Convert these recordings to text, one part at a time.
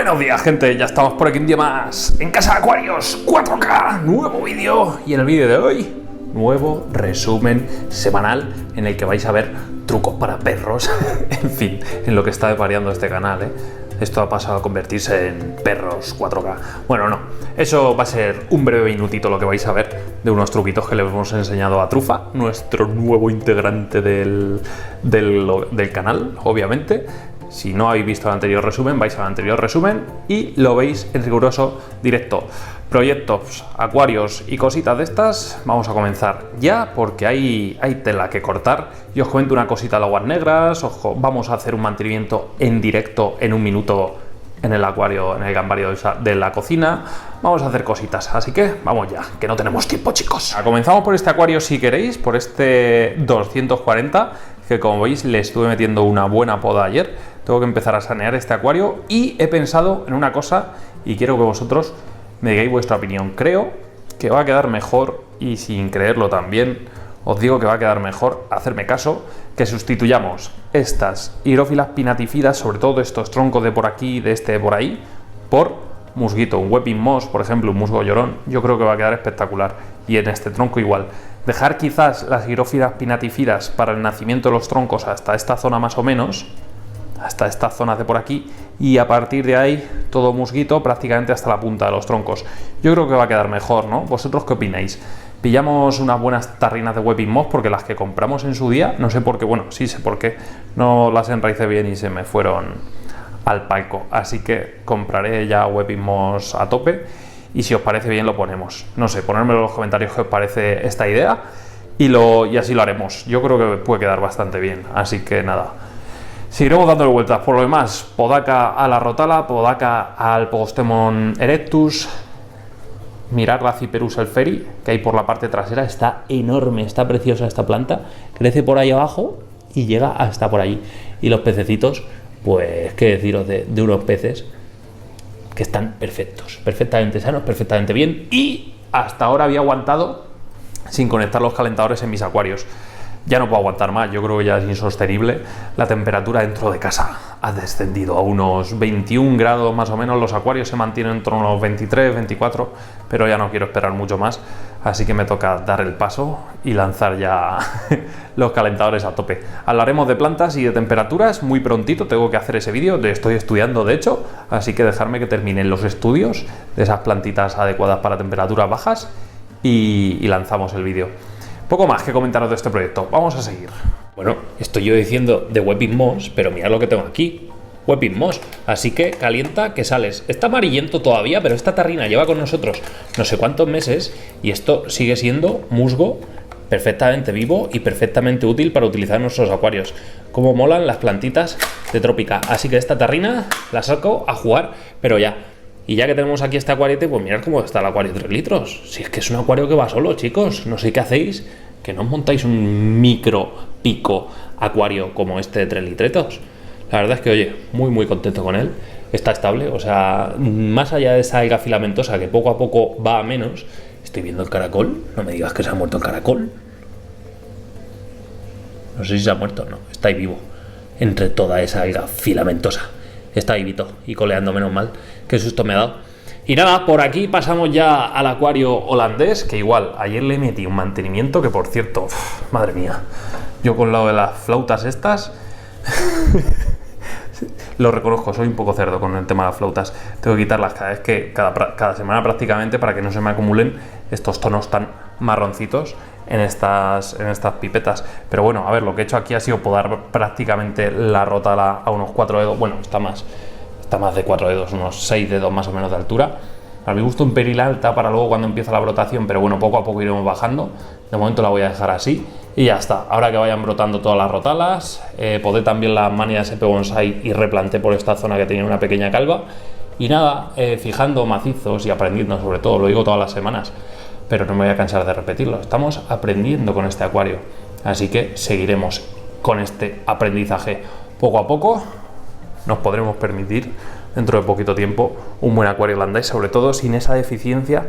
Buenos días, gente, ya estamos por aquí un día más en Casa de Acuarios 4K, nuevo vídeo. Y en el vídeo de hoy, nuevo resumen semanal en el que vais a ver trucos para perros. En fin, en lo que está variando este canal, Esto ha pasado a convertirse en perros 4K. Bueno, no, eso va a ser un breve minutito lo que vais a ver de unos truquitos que le hemos enseñado a Trufa, nuestro nuevo integrante del canal, obviamente. Si no habéis visto el anterior resumen, vais al anterior resumen y lo veis en riguroso directo. Proyectos, acuarios y cositas de estas, vamos a comenzar ya porque hay tela que cortar. Y os comento una cosita de aguas negras, vamos a hacer un mantenimiento en directo en un minuto en el acuario, en el gambario de la cocina. Vamos a hacer cositas, así que vamos ya, que no tenemos tiempo, chicos. Comenzamos por este acuario si queréis, por este 240, que como veis le estuve metiendo una buena poda ayer. Tengo que empezar a sanear este acuario y he pensado en una cosa y quiero que vosotros me digáis vuestra opinión. Creo que va a quedar mejor, y sin creerlo también, os digo que va a quedar mejor, hacerme caso, que sustituyamos estas hidrófilas pinatifidas, sobre todo estos troncos de por aquí, de este de por ahí, por musguito, un weeping moss, por ejemplo, un musgo llorón. Yo creo que va a quedar espectacular. Y en este tronco igual. Dejar quizás las hidrófilas pinatifidas para el nacimiento de los troncos hasta esta zona más o menos, hasta estas zonas de por aquí, y a partir de ahí todo musguito prácticamente hasta la punta de los troncos. Yo creo que va a quedar mejor, ¿no? ¿Vosotros qué opináis? Pillamos unas buenas tarrinas de weeping moss porque las que compramos en su día, no sé por qué, bueno, sí sé por qué, no las enraicé bien y se me fueron al palco, así que compraré ya weeping moss a tope y si os parece bien lo ponemos. No sé, ponedmelo en los comentarios qué os parece esta idea y así lo haremos. Yo creo que puede quedar bastante bien, así que nada. Seguiremos dándole vueltas. Por lo demás, podaca a la rotala, podaca al Pogostemon erectus. Mirad la Cyperus elferi que hay por la parte trasera. Está enorme, está preciosa esta planta. Crece por ahí abajo y llega hasta por allí. Y los pececitos, pues qué deciros de unos peces que están perfectos, perfectamente sanos, perfectamente bien. Y hasta ahora había aguantado sin conectar los calentadores en mis acuarios. Ya no puedo aguantar más, yo creo que ya es insostenible. La temperatura dentro de casa ha descendido a unos 21 grados más o menos. Los acuarios se mantienen en torno a unos 23, 24, pero ya no quiero esperar mucho más. Así que me toca dar el paso y lanzar ya los calentadores a tope. Hablaremos de plantas y de temperaturas muy prontito. Tengo que hacer ese vídeo, estoy estudiando de hecho. Así que dejarme que terminen los estudios de esas plantitas adecuadas para temperaturas bajas y lanzamos el vídeo. Poco más que comentaros de este proyecto, vamos a seguir. Bueno, estoy yo diciendo de weeping moss, pero mirad lo que tengo aquí, weeping moss, así que calienta que sales. Está amarillento todavía, pero esta tarrina lleva con nosotros no sé cuántos meses y esto sigue siendo musgo perfectamente vivo y perfectamente útil para utilizar en nuestros acuarios. Como molan las plantitas de trópica, así que esta tarrina la saco a jugar, pero ya. Y ya que tenemos aquí este acuariete, pues mirad cómo está el acuario de 3 litros. Si es que es un acuario que va solo, chicos. No sé qué hacéis, que no os montáis un micro pico acuario como este de 3 litretos. La verdad es que, oye, muy contento con él. Está estable, o sea, más allá de esa alga filamentosa que poco a poco va a menos. Estoy viendo el caracol. No me digas que se ha muerto el caracol. No sé si se ha muerto o no. Está ahí vivo. Entre toda esa alga filamentosa. Está vivito y coleando, menos mal. Qué susto me ha dado. Y nada, por aquí pasamos ya al acuario holandés, que igual ayer le metí un mantenimiento que, por cierto, madre mía, yo con lo de las flautas estas lo reconozco, soy un poco cerdo con el tema de las flautas. Tengo que quitarlas cada semana prácticamente para que no se me acumulen estos tonos tan marroncitos en estas pipetas. Pero bueno, a ver, lo que he hecho aquí ha sido podar prácticamente la rotala a unos 4 dedos. Bueno, está más de 4 dedos, unos 6 dedos más o menos de altura. A mi gusto un pelín alta para luego cuando empieza la brotación, pero bueno, poco a poco iremos bajando. De momento la voy a dejar así y ya está. Ahora que vayan brotando todas las rotalas, podé también las manias SP Bonsai y replanté por esta zona que tenía una pequeña calva. Y nada, fijando macizos y aprendiendo sobre todo, lo digo todas las semanas, pero no me voy a cansar de repetirlo. Estamos aprendiendo con este acuario, así que seguiremos con este aprendizaje poco a poco. Nos podremos permitir dentro de poquito tiempo un buen acuario holandés, sobre todo sin esa deficiencia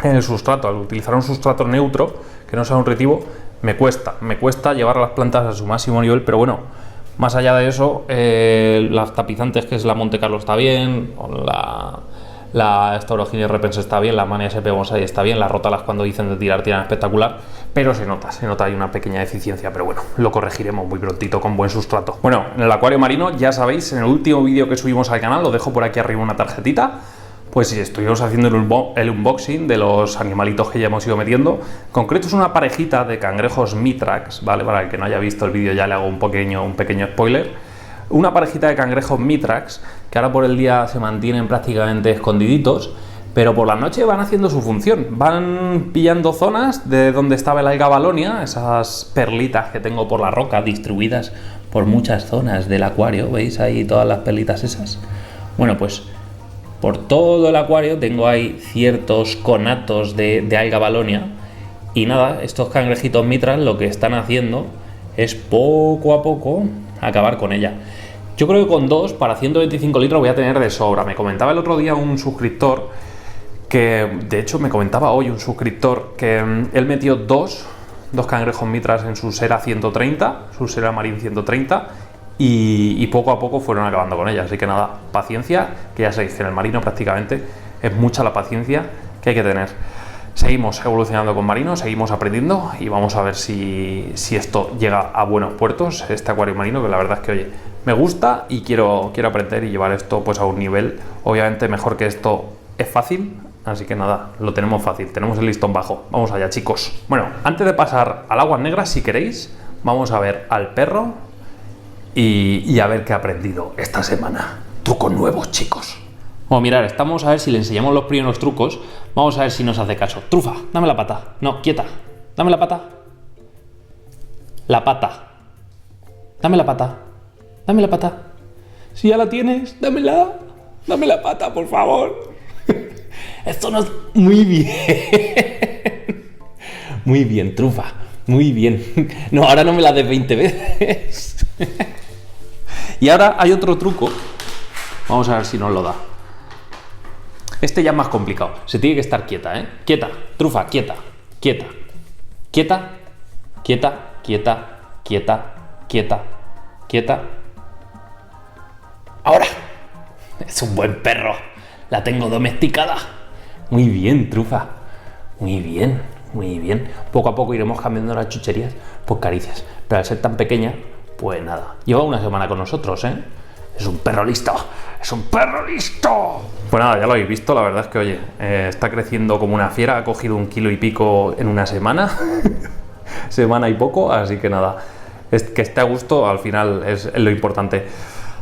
en el sustrato. Al utilizar un sustrato neutro que no sea nutritivo, me cuesta llevar a las plantas a su máximo nivel, pero bueno, Más allá de eso, las tapizantes, que es la Monte Carlo, está bien, la Staurogenia Repense está bien, la Mania SP Bonsai está bien, las Rótalas cuando dicen de tirar tiran espectacular, pero se nota hay una pequeña deficiencia, pero bueno, lo corregiremos muy prontito con buen sustrato. Bueno, en el acuario marino, ya sabéis, en el último vídeo que subimos al canal, lo dejo por aquí arriba una tarjetita, pues sí, estuvimos haciendo el unboxing de los animalitos que ya hemos ido metiendo. En concreto es una parejita de cangrejos Mitrax, ¿vale? Para el que no haya visto el vídeo ya le hago un pequeño spoiler. Una parejita de cangrejos Mitrax que ahora por el día se mantienen prácticamente escondiditos, pero por la noche van haciendo su función. Van pillando zonas de donde estaba el alga valonia, esas perlitas que tengo por la roca distribuidas por muchas zonas del acuario. ¿Veis ahí todas las perlitas esas? Bueno, pues por todo el acuario tengo ahí ciertos conatos de alga valonia y nada, estos cangrejitos Mitrax lo que están haciendo es poco a poco acabar con ella. Yo creo que con 2 para 125 litros voy a tener de sobra. Me comentaba el otro día un suscriptor que, de hecho me comentaba hoy un suscriptor que él metió dos cangrejos Mitrax en su Sera 130, su Sera Marine 130, y poco a poco fueron acabando con ella. Así que nada, paciencia, que ya sabéis que en el marino prácticamente es mucha la paciencia que hay que tener. Seguimos evolucionando con marino, seguimos aprendiendo y vamos a ver si esto llega a buenos puertos, este acuario marino, que la verdad es que, oye, me gusta y quiero aprender y llevar esto pues a un nivel, obviamente mejor que esto es fácil, así que nada, lo tenemos fácil, tenemos el listón bajo. Vamos allá, chicos. Bueno, antes de pasar al aguas negras, si queréis, vamos a ver al perro y a ver qué ha aprendido esta semana. Trucos nuevos, chicos. Bueno, mirad, estamos a ver si le enseñamos los primeros trucos. Vamos a ver si nos hace caso. Trufa, dame la pata. No, quieta. Dame la pata. La pata. Dame la pata. Dame la pata. Si ya la tienes, dámela. Dame la pata, por favor. Esto no es... Muy bien. Muy bien, Trufa. Muy bien. No, ahora no me la des 20 veces. Y ahora hay otro truco. Vamos a ver si nos lo da. Este ya es más complicado. Se tiene que estar quieta, ¿eh? Quieta. Trufa, quieta. Quieta. Quieta. Quieta. Quieta. Quieta. Quieta. Quieta. Ahora. Es un buen perro. La tengo domesticada. Muy bien, Trufa. Muy bien. Muy bien. Poco a poco iremos cambiando las chucherías por caricias. Pero al ser tan pequeña, pues nada. Lleva una semana con nosotros, ¿eh? Es un perro listo. ¡Es un perro listo! Pues nada, ya lo habéis visto, la verdad es que, oye, está creciendo como una fiera, ha cogido 1,5 kilos en una semana, semana y poco, así que nada, que esté a gusto al final es lo importante.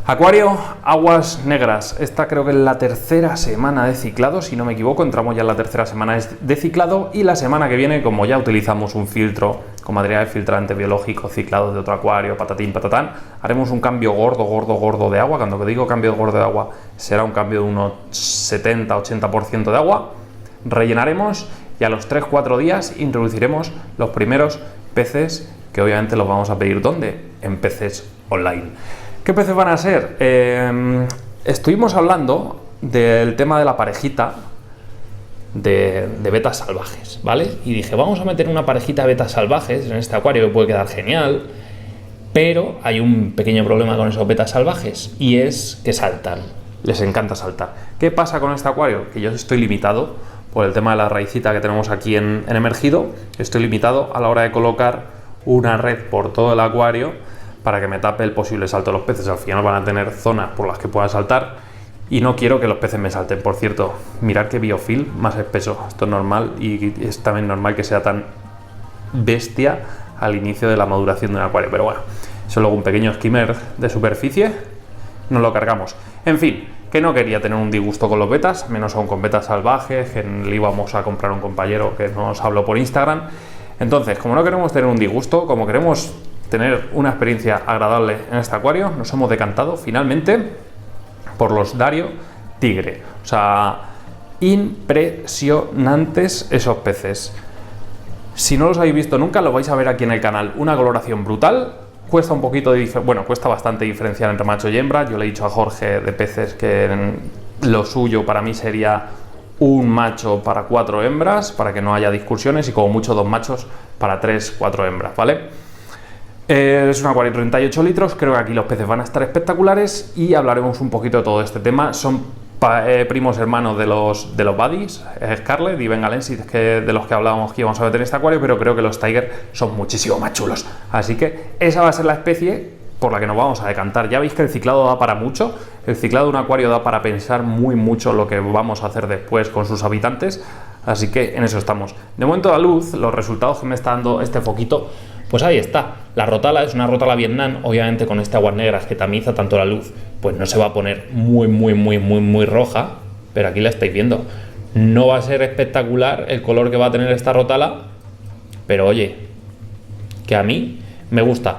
Acuario, aguas negras, esta creo que es la tercera semana de ciclado, si no me equivoco, entramos ya en la tercera semana de ciclado y la semana que viene, como ya utilizamos un filtro con material filtrante biológico, ciclado de otro acuario, patatín, patatán, haremos un cambio gordo de agua. Cuando digo cambio gordo de agua, será un cambio de unos 70-80% de agua, rellenaremos y a los 3-4 días introduciremos los primeros peces, que obviamente los vamos a pedir ¿dónde? En Peces Online. ¿Qué peces van a ser? Estuvimos hablando del tema de la parejita de betas salvajes, ¿vale? Y dije, vamos a meter una parejita de betas salvajes en este acuario que puede quedar genial, pero hay un pequeño problema con esos betas salvajes y es que saltan, les encanta saltar. ¿Qué pasa con este acuario? Que yo estoy limitado por el tema de la raicita que tenemos aquí en emergido, estoy limitado a la hora de colocar una red por todo el acuario para que me tape el posible salto de los peces. Al final van a tener zonas por las que puedan saltar y no quiero que los peces me salten. Por cierto, mirad qué biofilm más espeso. Esto es normal y es también normal que sea tan bestia al inicio de la maduración de un acuario. Pero bueno, eso luego un pequeño skimmer de superficie, nos lo cargamos. En fin, que no quería tener un disgusto con los betas, menos aún con betas salvajes, que le íbamos a comprar a un compañero que nos habló por Instagram. Entonces, como no queremos tener un disgusto, como queremos tener una experiencia agradable en este acuario, nos hemos decantado finalmente por los Dario Tigre. O sea, impresionantes esos peces. Si no los habéis visto nunca, los vais a ver aquí en el canal. Una coloración brutal. Cuesta un poquito cuesta bastante diferenciar entre macho y hembra. Yo le he dicho a Jorge de Peces que lo suyo para mí sería un macho para 4 hembras, para que no haya discusiones, y como mucho 2 machos para 3-4 hembras, ¿vale? Es un acuario de 38 litros, creo que aquí los peces van a estar espectaculares y hablaremos un poquito de todo este tema. Son primos hermanos de los buddies, Scarlet y Bengalensis, de los que hablábamos que íbamos a meter en este acuario, pero creo que los Tiger son muchísimo más chulos. Así que esa va a ser la especie por la que nos vamos a decantar. Ya veis que el ciclado da para mucho, el ciclado de un acuario da para pensar muy mucho lo que vamos a hacer después con sus habitantes, así que en eso estamos. De momento la luz, los resultados que me está dando este foquito, pues ahí está. La rotala es una rotala Vietnam, obviamente con este aguas negras que tamiza tanto la luz, pues no se va a poner muy roja, pero aquí la estáis viendo. No va a ser espectacular el color que va a tener esta rotala, pero oye, que a mí me gusta.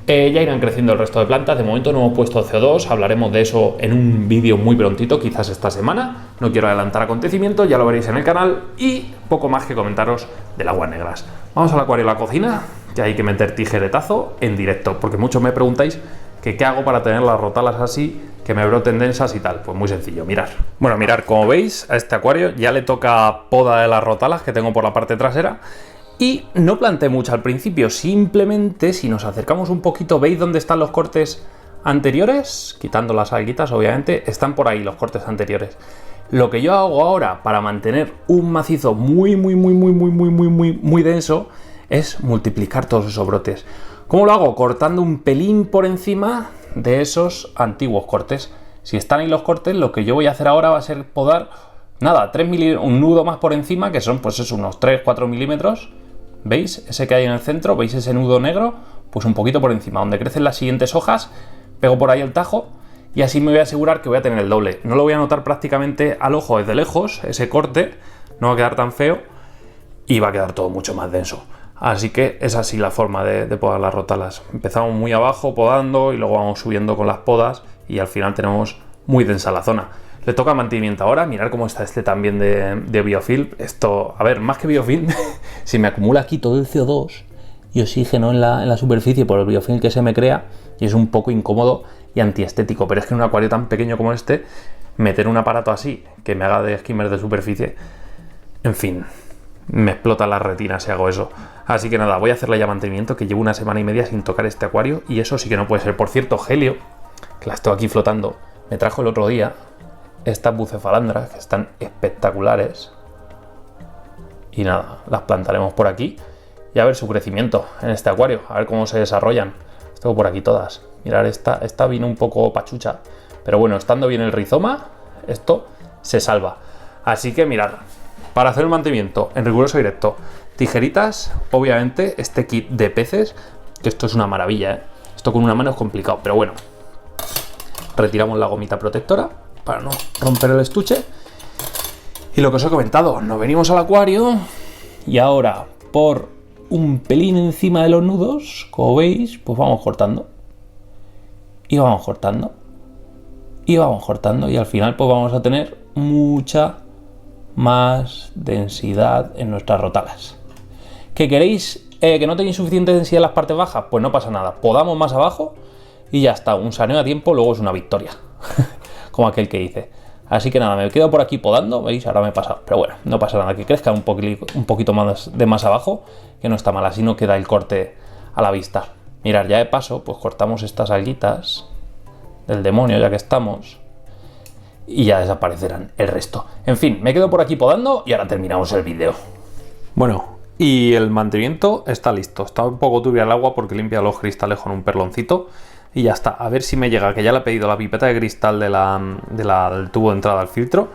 Ya irán creciendo el resto de plantas. De momento no hemos puesto CO2, hablaremos de eso en un vídeo muy prontito, quizás esta semana. No quiero adelantar acontecimientos, ya lo veréis en el canal. Y poco más que comentaros del aguas negras. Vamos al acuario de la cocina, que hay que meter tijeretazo en directo, porque muchos me preguntáis que qué hago para tener las rotalas así, que me broten densas y tal. Pues muy sencillo, mirar. Bueno, mirar, como veis, a este acuario ya le toca poda de las rotalas que tengo por la parte trasera. Y no planté mucho al principio, simplemente si nos acercamos un poquito, ¿veis dónde están los cortes anteriores? Quitando las alguitas, obviamente, están por ahí los cortes anteriores. Lo que yo hago ahora para mantener un macizo muy denso es multiplicar todos esos brotes. ¿Cómo lo hago? Cortando un pelín por encima de esos antiguos cortes. Si están ahí los cortes, lo que yo voy a hacer ahora va a ser podar, nada, 3 milímetros, un nudo más por encima, que son pues eso, unos 3-4 milímetros. ¿Veis? Ese que hay en el centro, ¿veis ese nudo negro? Pues un poquito por encima, donde crecen las siguientes hojas, pego por ahí el tajo y así me voy a asegurar que voy a tener el doble. No lo voy a notar prácticamente al ojo desde lejos, ese corte, no va a quedar tan feo y va a quedar todo mucho más denso. Así que es así la forma de podar las rotalas. Empezamos muy abajo podando y luego vamos subiendo con las podas y al final tenemos muy densa la zona. Le toca mantenimiento ahora, mirar cómo está este también de biofilm. Esto, a ver, más que biofilm, si me acumula aquí todo el CO2 y oxígeno en la superficie por el biofilm que se me crea, y es un poco incómodo y antiestético. Pero es que en un acuario tan pequeño como este, meter un aparato así, que me haga de skimmer de superficie, en fin, me explota la retina si hago eso. Así que nada, voy a hacerle ya mantenimiento, que llevo una semana y media sin tocar este acuario, y eso sí que no puede ser. Por cierto, Helio, que la estoy aquí flotando, me trajo el otro día estas bucefalandras que están espectaculares y nada, las plantaremos por aquí y a ver su crecimiento en este acuario, a ver cómo se desarrollan. Las tengo por aquí todas. Mirad, esta vino un poco pachucha, pero bueno, estando bien el rizoma, esto se salva. Así que mirad, para hacer el mantenimiento en riguroso directo, tijeritas, obviamente este kit de peces, que esto es una maravilla, ¿eh? Esto con una mano es complicado, pero bueno, retiramos la gomita protectora para no romper el estuche. Y lo que os he comentado, nos venimos al acuario y ahora por un pelín encima de los nudos, como veis, pues vamos cortando. Y vamos cortando. Y vamos cortando. Y al final pues vamos a tener mucha más densidad en nuestras rotalas. ¿Que queréis que no tenéis suficiente densidad en las partes bajas? Pues no pasa nada. Podamos más abajo y ya está. Un saneo a tiempo luego es una victoria. Como aquel que dice. Así que nada, me quedo por aquí podando, ¿veis? Ahora me he pasado, pero bueno, no pasa nada, que crezca un poquito más de más abajo, que no está mal, así no queda el corte a la vista. Mirad, ya de paso, pues cortamos estas alguitas del demonio, ya que estamos, y ya desaparecerán el resto. En fin, me quedo por aquí podando y ahora terminamos el vídeo. Bueno, y el mantenimiento está listo. Está un poco turbia el agua porque limpia los cristales con un perloncito. Y ya está, a ver si me llega, que ya le he pedido la pipeta de cristal del tubo de entrada al filtro.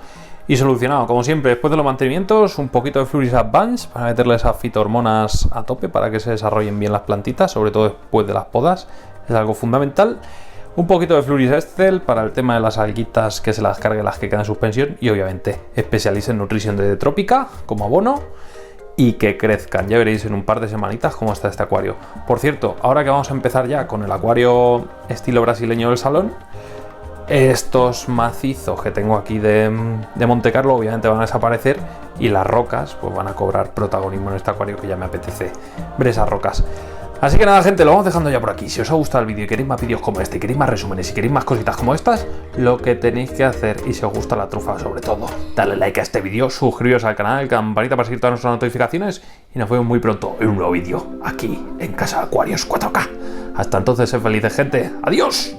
Y solucionado, como siempre, después de los mantenimientos, un poquito de Fluoris Advance para meterle esas fitohormonas a tope para que se desarrollen bien las plantitas, sobre todo después de las podas, es algo fundamental. Un poquito de Fluoris Excel para el tema de las alguitas, que se las cargue las que quedan en suspensión. Y obviamente, Specialist en Nutrition de Trópica como abono. Y que crezcan, ya veréis en un par de semanitas cómo está este acuario. Por cierto, ahora que vamos a empezar ya con el acuario estilo brasileño del salón, estos macizos que tengo aquí de Monte Carlo obviamente van a desaparecer y las rocas pues van a cobrar protagonismo en este acuario, que ya me apetece ver esas rocas. Así que nada, gente, lo vamos dejando ya por aquí. Si os ha gustado el vídeo y queréis más vídeos como este, queréis más resúmenes y queréis más cositas como estas, lo que tenéis que hacer, y si os gusta la trufa sobre todo, darle like a este vídeo, suscribiros al canal, campanita para seguir todas nuestras notificaciones y nos vemos muy pronto en un nuevo vídeo aquí en Casa Aquarius 4K. Hasta entonces, sed felices, gente. ¡Adiós!